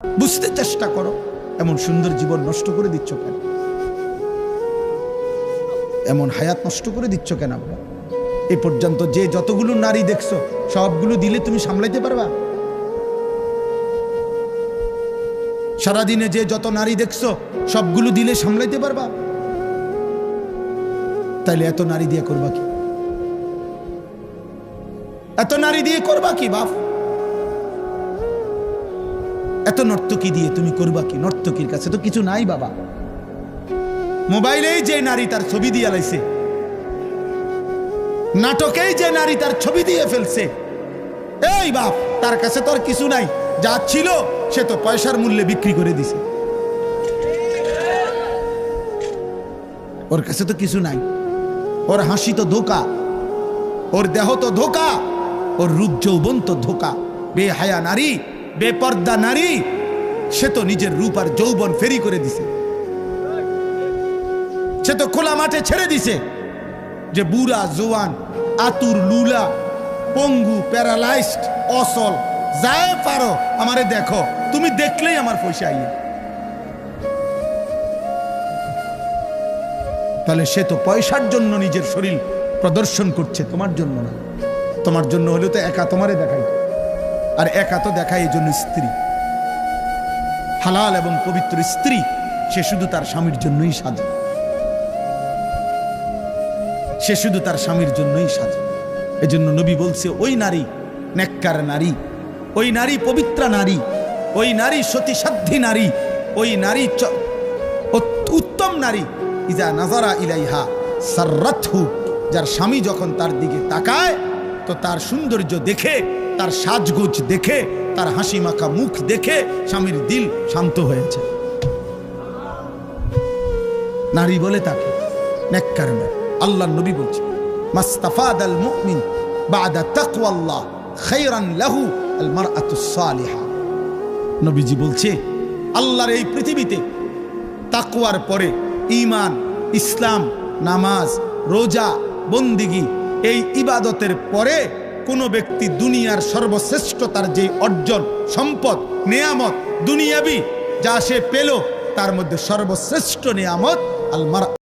বুঝতে চেষ্টা করো, এমন সুন্দর জীবন নষ্ট করে দিচ্ছ কেন? এমন হায়াত নষ্ট করে দিচ্ছ কেন? আমরা এই পর্যন্ত যে যতগুলো নারী দেখছো সবগুলো দিলে তুমি সামলাইতে পারবা? সারাদিনে যে যত নারী দেখছো সবগুলো দিলে সামলাইতে পারবা? তাইলে এত নারী দিয়ে করবা কি? এত নারী দিয়ে করবা কি বাপ? এত নর্তকী দিয়ে তুমি করবা কি? নর্তকীর কাছে তো কিছু নাই বাবা। মোবাইলেই যে নারী তার ছবি দিয়ে লাইছে, নাটকেই যে নারী তার ছবি দিয়ে ফেলছে, এই বাপ তার কাছে তো আর কিছু নাই। যা ছিল সে তো পয়সার মূল্যে বিক্রি করে দিছে। ওর কাছে তো কিছু নাই। ওর হাসি তো ধোকা, ওর দেহ তো ধোকা, ওর রূপ যৌবন তো ধোকা। বেহায়া নারী, বেপর্দা নারী, সে তো নিজের রূপ আর যৌবন ফেরি করে দিছে। সে তো খোলা মাঠে ছেড়ে দিছে যে বুড়া জোয়ান, আতুর, লুলা, পঙ্গু, প্যারালাইজড, অসল, যায় পারো আমারে দেখো, তুমি দেখলেই আমার পয়সা আইয়ে। তাহলে সে তো পয়সার জন্য নিজের শরীর প্রদর্শন করছে, তোমার জন্য না। তোমার জন্য হলে তো একা তোমারে দেখাই, আর একা তো দেখায় এই জন্য স্ত্রী, হালাল এবং পবিত্র স্ত্রী, সে শুধু তার স্বামীর জন্যই সাজে। সে শুধু তার স্বামীর জন্যই সাজে। এজন্য নবী বলছে, ওই নারী নেককার নারী, ওই নারী পবিত্রা নারী, ওই নারী সতীসাধ্যী নারী, ওই নারী উত্তম নারী, ইজা নাজারা ইলাইহা সাররাতহু, যার স্বামী যখন তার দিকে তাকায় তো তার সৌন্দর্য দেখে, তার সাজগোজ দেখে, তার হাসি মাখা মুখ দেখে স্বামীর দিল শান্ত হয়েছে। নারী বলে তাকে নেককার নারী। আল্লাহর নবী বলছে, মাস্তাফাদাল মুমিন বাদা তাকওয়াল্লাহ খায়রান লাহু আল মারআতুস সালিহা। নবীজি বলছে, আল্লাহর এই পৃথিবীতে তাকওয়ার পরে ঈমান, ইসলাম, নামাজ, রোজা, বন্দিগি, এই ইবাদতের পরে কোন ব্যক্তি দুনিয়ার সর্বশ্রেষ্ঠতার যে অর্জন, সম্পদ, নেয়ামত, দুনিয়াবি যা সে পেল, তার মধ্যে সর্বশ্রেষ্ঠ নেয়ামত আল মারআ